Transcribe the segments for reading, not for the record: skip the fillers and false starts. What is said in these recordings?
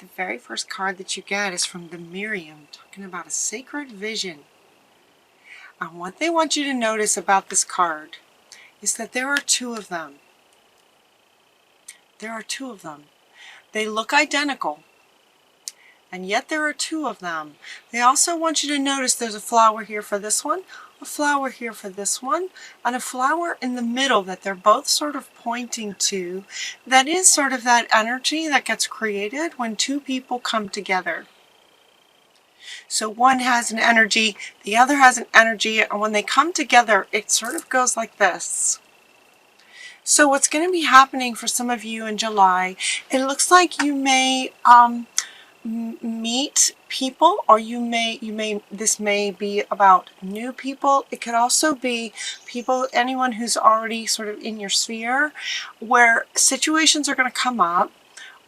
The very first card that you get is from the Miriam, talking about a sacred vision. And what they want you to notice about this card is that there are two of them. There are two of them. They look identical, and yet there are two of them. They also want you to notice there's a flower here for this one, a flower here for this one, and a flower in the middle that they're both sort of pointing to. That is sort of that energy that gets created when two people come together. So one has an energy, the other has an energy, and when they come together, it sort of goes like this. So what's going to be happening for some of you in July, it looks like you may meet people, or this may be about new people. It could also be people, anyone who's already sort of in your sphere, where situations are going to come up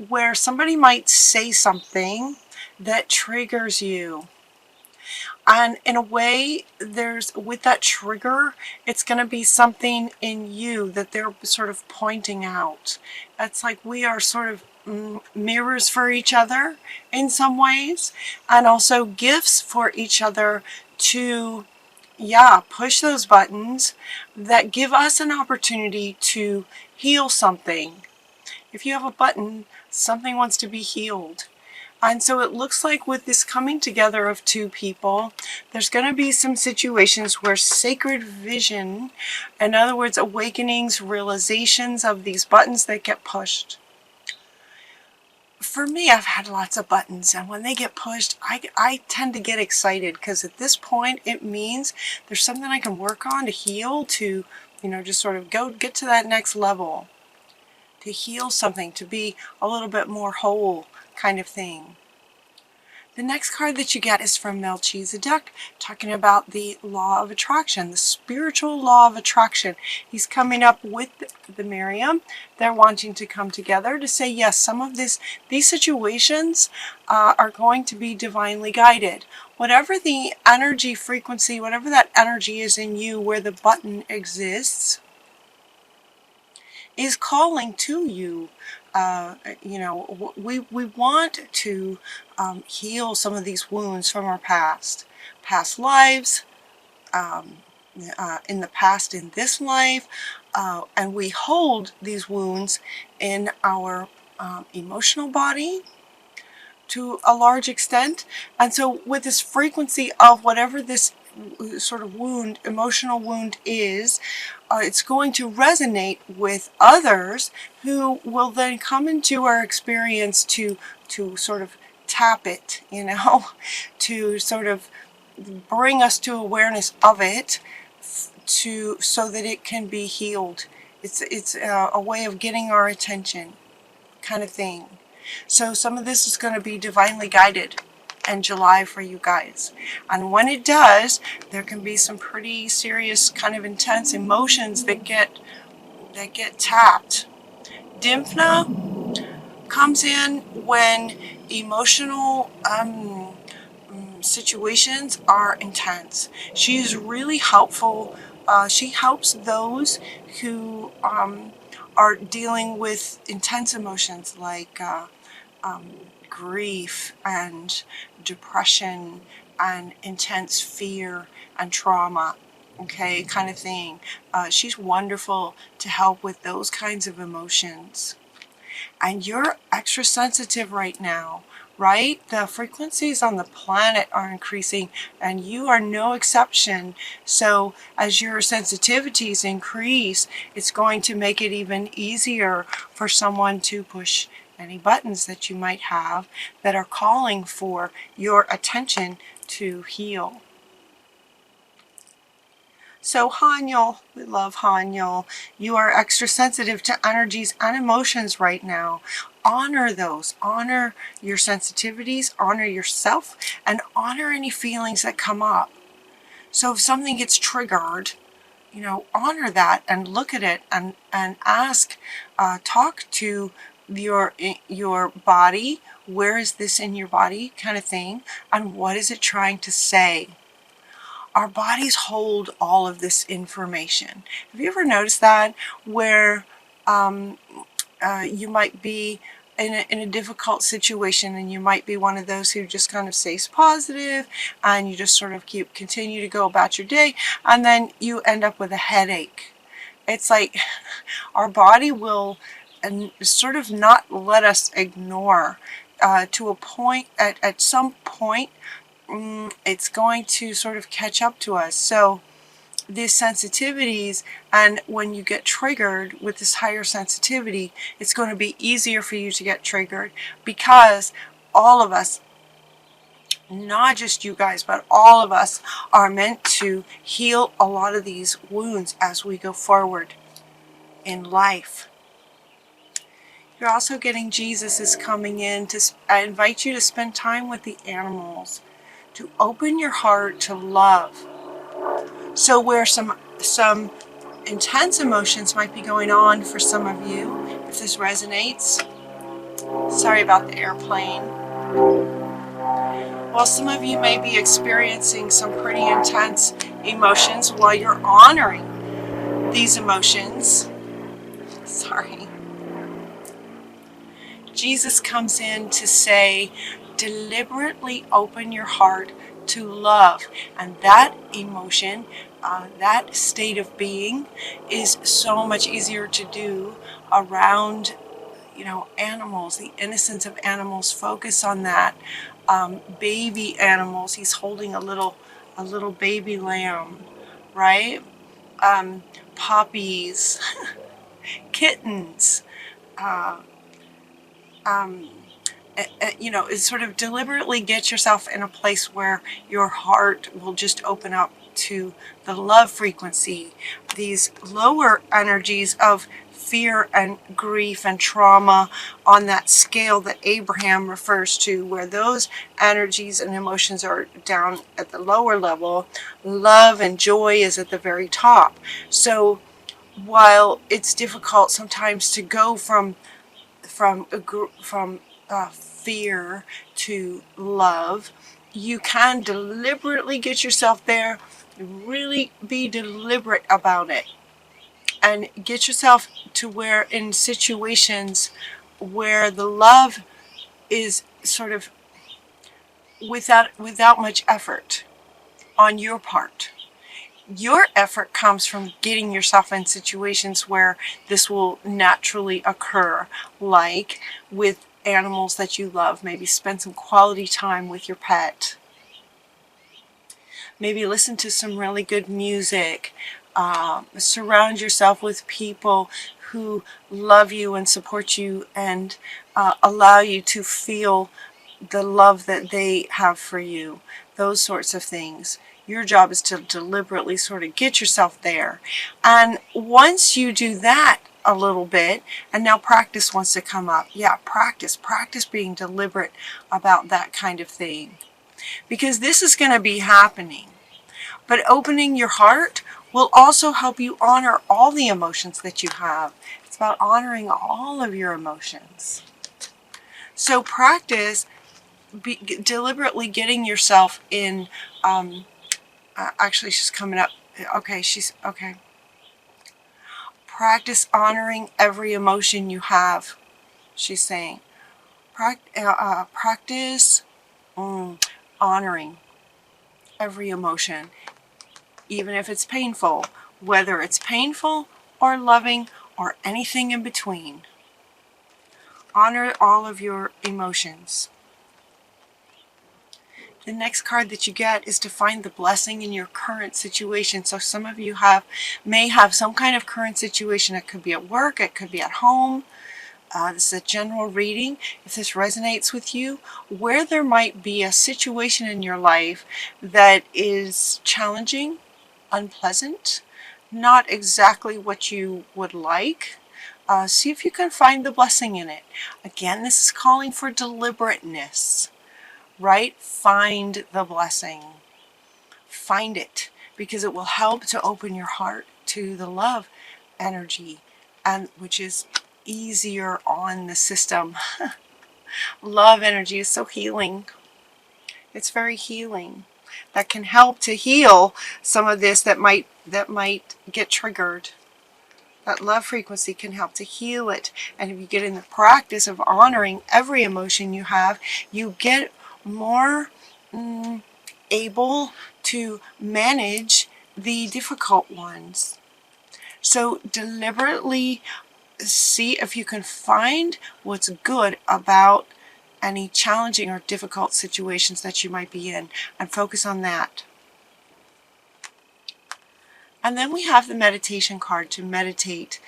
where somebody might say something that triggers you. And in a way, with that trigger, it's going to be something in you that they're sort of pointing out. It's like we are sort of mirrors for each other in some ways, and also gifts for each other to, push those buttons that give us an opportunity to heal something. If you have a button, something wants to be healed. And so it looks like with this coming together of two people, there's going to be some situations where sacred vision, in other words, awakenings, realizations of these buttons that get pushed. For me, I've had lots of buttons, and when they get pushed, I tend to get excited, because at this point, it means there's something I can work on to heal, to, just sort of get to that next level, to heal something, to be a little bit more whole, kind of thing. The next card that you get is from Melchizedek, talking about the law of attraction, the spiritual law of attraction. He's coming up with the Miriam. They're wanting to come together to say, yes, some of these situations are going to be divinely guided. Whatever the energy frequency, whatever that energy is in you where the button exists, is calling to you. We want to heal some of these wounds from our past lives, in the past, in this life, and we hold these wounds in our emotional body to a large extent. And so with this frequency of whatever this sort of wound, emotional wound is, it's going to resonate with others who will then come into our experience to sort of tap it, to sort of bring us to awareness of it, so that it can be healed. It's a way of getting our attention, kind of thing. So some of this is going to be divinely guided in July for you guys. And when it does, there can be some pretty serious, kind of intense emotions that get tapped. Dimphna comes in when emotional situations are intense. She is really helpful. She helps those who are dealing with intense emotions like grief and depression and intense fear and trauma, okay, kind of thing. She's wonderful to help with those kinds of emotions. And you're extra sensitive right now, right? The frequencies on the planet are increasing, and you are no exception. So as your sensitivities increase, it's going to make it even easier for someone to push any buttons that you might have that are calling for your attention to heal. So Hanyul, we love Hanyul. You are extra sensitive to energies and emotions right now. Honor those. Honor your sensitivities, honor yourself, and honor any feelings that come up. So if something gets triggered, honor that and look at it and ask, talk to your body. Where is this in your body, kind of thing, and what is it trying to say? Our bodies hold all of this information. Have you ever noticed that, where you might be in a difficult situation, and you might be one of those who just kind of stays positive and you just sort of continue to go about your day, and then you end up with a headache. It's like our body will sort of not let us ignore to a point, at some point, it's going to sort of catch up to us. So these sensitivities, and when you get triggered with this higher sensitivity, it's going to be easier for you to get triggered, because all of us, not just you guys, but all of us are meant to heal a lot of these wounds as we go forward in life. You're also getting Jesus is coming in to invite you to spend time with the animals, to open your heart to love. So where some intense emotions might be going on for some of you, if this resonates, sorry about the airplane. Well, some of you may be experiencing some pretty intense emotions while you're honoring these emotions. Sorry. Jesus comes in to say, deliberately open your heart to love. And that emotion, that state of being, is so much easier to do around, animals, the innocence of animals. Focus on that. Baby animals. He's holding a little baby lamb, right? Puppies, kittens. Sort of deliberately get yourself in a place where your heart will just open up to the love frequency. These lower energies of fear and grief and trauma on that scale that Abraham refers to, where those energies and emotions are down at the lower level, love and joy is at the very top. So while it's difficult sometimes to go from fear to love, you can deliberately get yourself there, really be deliberate about it, and get yourself to where, in situations where the love is sort of without much effort on your part. Your effort comes from getting yourself in situations where this will naturally occur, like with animals that you love. Maybe spend some quality time with your pet. Maybe listen to some really good music. Surround yourself with people who love you and support you and allow you to feel the love that they have for you. Those sorts of things. Your job is to deliberately sort of get yourself there. And once you do that a little bit, and now practice wants to come up. Yeah, practice being deliberate about that kind of thing. Because this is going to be happening. But opening your heart will also help you honor all the emotions that you have. It's about honoring all of your emotions. So practice deliberately getting yourself in, actually she's coming up. Okay, okay. Practice honoring every emotion you have, she's saying. Practice honoring every emotion, even if it's painful, whether it's painful or loving or anything in between. Honor all of your emotions. The next card that you get is to find the blessing in your current situation. So some of you may have some kind of current situation. It could be at work, it could be at home. This is a general reading. If this resonates with you, where there might be a situation in your life that is challenging, unpleasant, not exactly what you would like, see if you can find the blessing in it. Again, this is calling for deliberateness. Right? Find the blessing. Find it, because it will help to open your heart to the love energy, and which is easier on the system. Love energy is so healing. It's very healing. That can help to heal some of this that might get triggered. That love frequency can help to heal it. And if you get in the practice of honoring every emotion you have, you get more able to manage the difficult ones. So deliberately see if you can find what's good about any challenging or difficult situations that you might be in, and focus on that. And then we have the meditation card to meditate.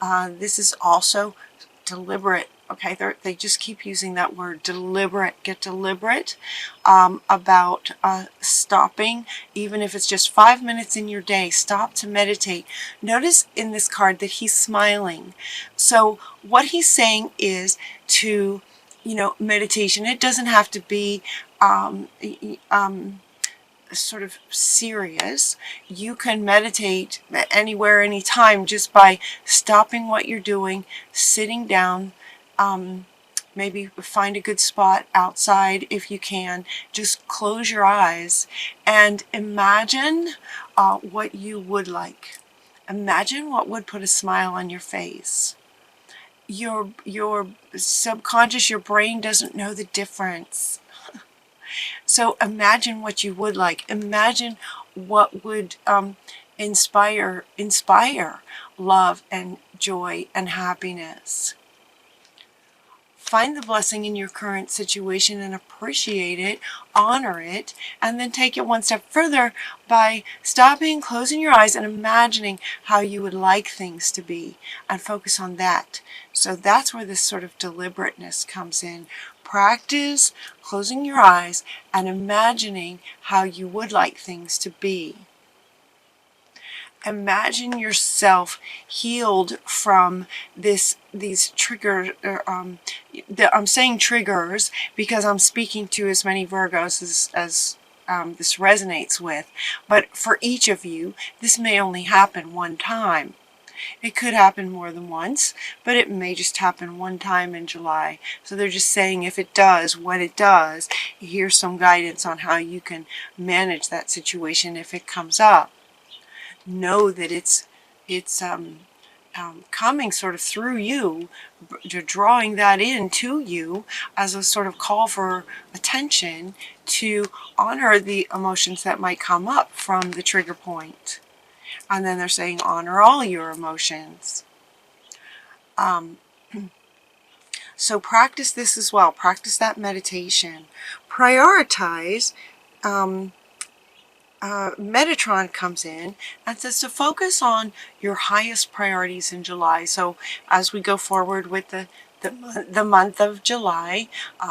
This is also deliberate. Okay, they just keep using that word, deliberate. Get deliberate about stopping, even if it's just 5 minutes in your day. Stop to meditate. Notice in this card that he's smiling. So what he's saying is to, meditation. It doesn't have to be sort of serious. You can meditate anywhere, anytime, just by stopping what you're doing, sitting down, maybe find a good spot outside if you can. Just close your eyes and imagine what you would like. Imagine what would put a smile on your face. Your subconscious, your brain doesn't know the difference. So imagine what you would like. Imagine what would inspire love and joy and happiness. Find the blessing in your current situation and appreciate it, honor it, and then take it one step further by stopping, closing your eyes, and imagining how you would like things to be, and focus on that. So that's where this sort of deliberateness comes in. Practice closing your eyes and imagining how you would like things to be. Imagine yourself healed from these triggers. I'm saying triggers because I'm speaking to as many Virgos as this resonates with. But for each of you, this may only happen one time. It could happen more than once, but it may just happen one time in July. So they're just saying if it does, when it does, here's some guidance on how you can manage that situation if it comes up. Know that it's coming sort of through you, drawing that in to you as a sort of call for attention to honor the emotions that might come up from the trigger point. And then they're saying honor all your emotions. So practice this as well. Practice that meditation. Prioritize. Metatron comes in and says to focus on your highest priorities in July. So as we go forward with the month of July,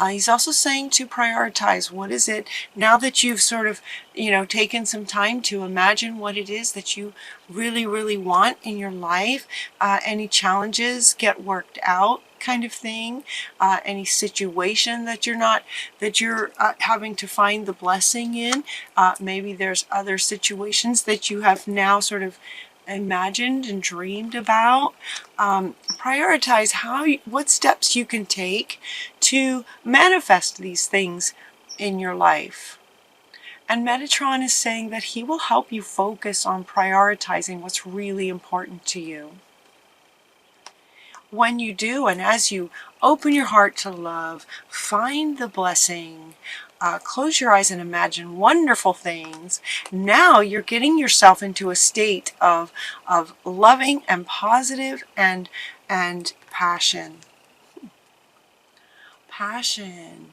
he's also saying to prioritize. What is it, now that you've sort of, taken some time to imagine what it is that you really, really want in your life, any challenges get worked out, kind of thing, any situation that you're having to find the blessing in. Maybe there's other situations that you have now sort of imagined and dreamed about. Prioritize what steps you can take to manifest these things in your life. And Metatron is saying that he will help you focus on prioritizing what's really important to you. When you do, and as you open your heart to love, find the blessing, close your eyes and imagine wonderful things, now you're getting yourself into a state of loving and positive and passion. Passion.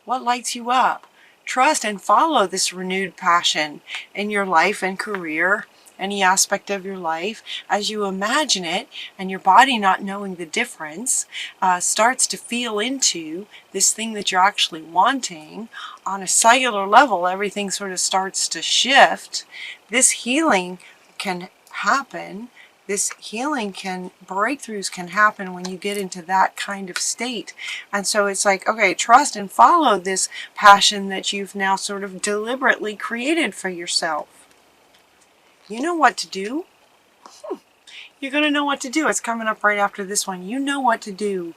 What lights you up? Trust and follow this renewed passion in your life and career, any aspect of your life, as you imagine it, and your body, not knowing the difference, starts to feel into this thing that you're actually wanting. On a cellular level, everything sort of starts to shift. This healing can happen. Breakthroughs can happen when you get into that kind of state. And so it's like, okay, trust and follow this passion that you've now sort of deliberately created for yourself. You know what to do. You're going to know what to do. It's coming up right after this one. You know what to do.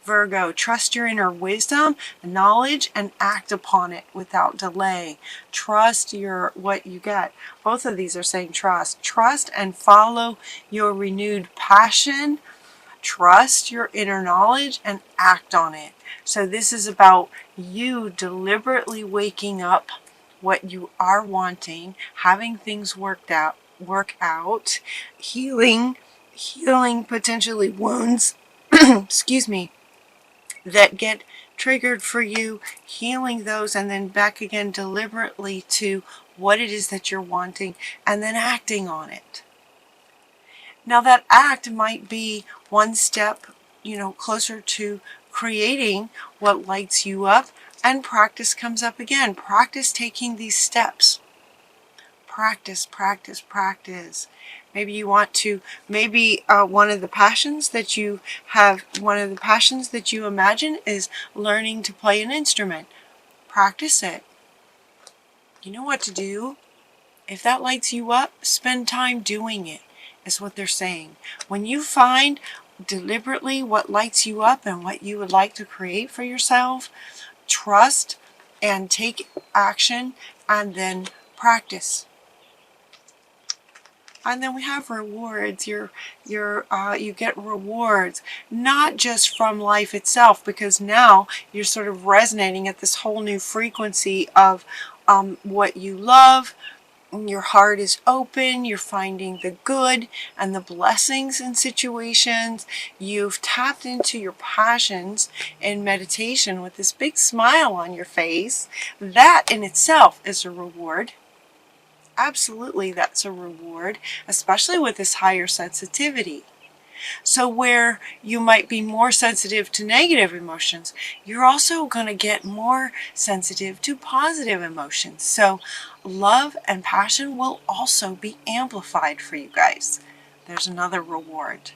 Virgo, trust your inner wisdom, knowledge, and act upon it without delay. Trust what you get. Both of these are saying trust. Trust and follow your renewed passion. Trust your inner knowledge and act on it. So this is about you deliberately waking up what you are wanting, having things work out, healing potentially wounds, excuse me, that get triggered for you, healing those, and then back again deliberately to what it is that you're wanting, and then acting on it. Now that act might be one step, closer to creating what lights you up, and practice comes up again. Practice taking these steps. Practice, practice, practice. Maybe you want to, one of the passions that you imagine is learning to play an instrument. Practice it. You know what to do. If that lights you up, spend time doing it, is what they're saying. When you find deliberately what lights you up and what you would like to create for yourself, trust and take action, and then practice. And then we have rewards. You get rewards, not just from life itself, because now you're sort of resonating at this whole new frequency of what you love. Your heart is open. You're finding the good and the blessings in situations. You've tapped into your passions in meditation with this big smile on your face. That in itself is a reward. Absolutely, that's a reward, especially with this higher sensitivity. So where you might be more sensitive to negative emotions, you're also going to get more sensitive to positive emotions. So love and passion will also be amplified for you guys. There's another reward.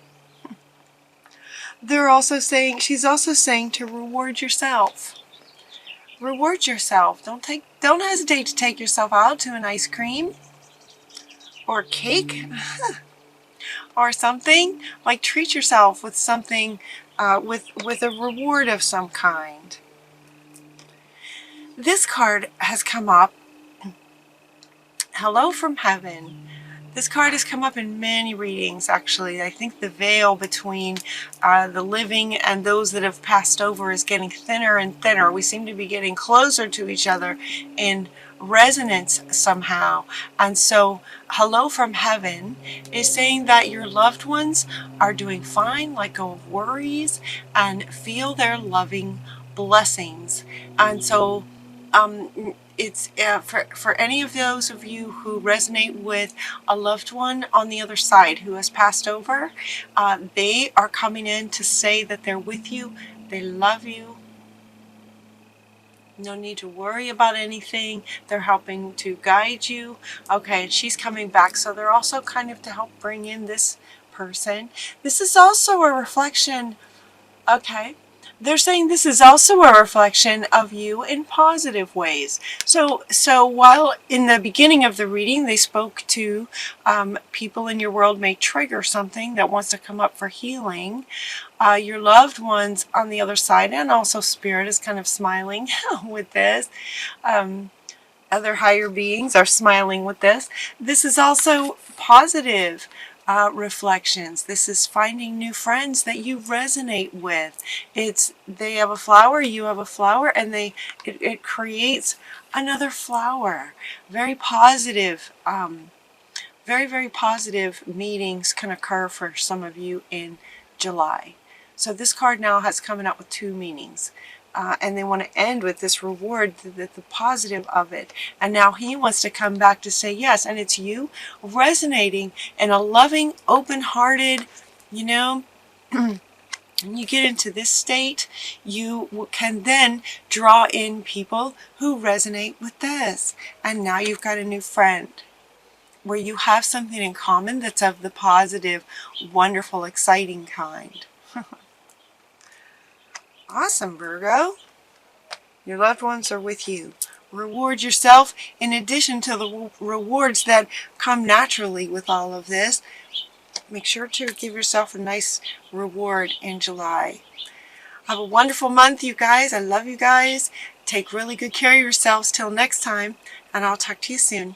She's also saying to reward yourself. Reward yourself. Don't hesitate to take yourself out to an ice cream or cake or something. Like, treat yourself with something, with a reward of some kind. This card has come up. Hello from Heaven. This card has come up in many readings, actually. I think the veil between the living and those that have passed over is getting thinner and thinner. We seem to be getting closer to each other in resonance somehow. And so, Hello from Heaven is saying that your loved ones are doing fine. Let go of worries and feel their loving blessings. And so, it's for any of those of you who resonate with a loved one on the other side who has passed over, they are coming in to say that they're with you, they love you. No need to worry about anything. They're helping to guide you. Okay, and she's coming back, so they're also kind of to help bring in this person. This is also a reflection. Okay. They're saying this is also a reflection of you in positive ways. So while in the beginning of the reading they spoke to people in your world may trigger something that wants to come up for healing, your loved ones on the other side, and also Spirit is kind of smiling with this. Other higher beings are smiling with this. This is also positive reflections. This is finding new friends that you resonate with. They have a flower, you have a flower, and it creates another flower. Very positive, very, very positive meetings can occur for some of you in July. So this card now has coming up with two meanings. And they want to end with this reward, the positive of it. And now he wants to come back to say yes, and it's you resonating in a loving, open-hearted, when you get into this state, you can then draw in people who resonate with this. And now you've got a new friend where you have something in common that's of the positive, wonderful, exciting kind. Awesome, Virgo. Your loved ones are with you. Reward yourself in addition to the rewards that come naturally with all of this. Make sure to give yourself a nice reward in July. Have a wonderful month, you guys. I love you guys. Take really good care of yourselves till next time, and I'll talk to you soon.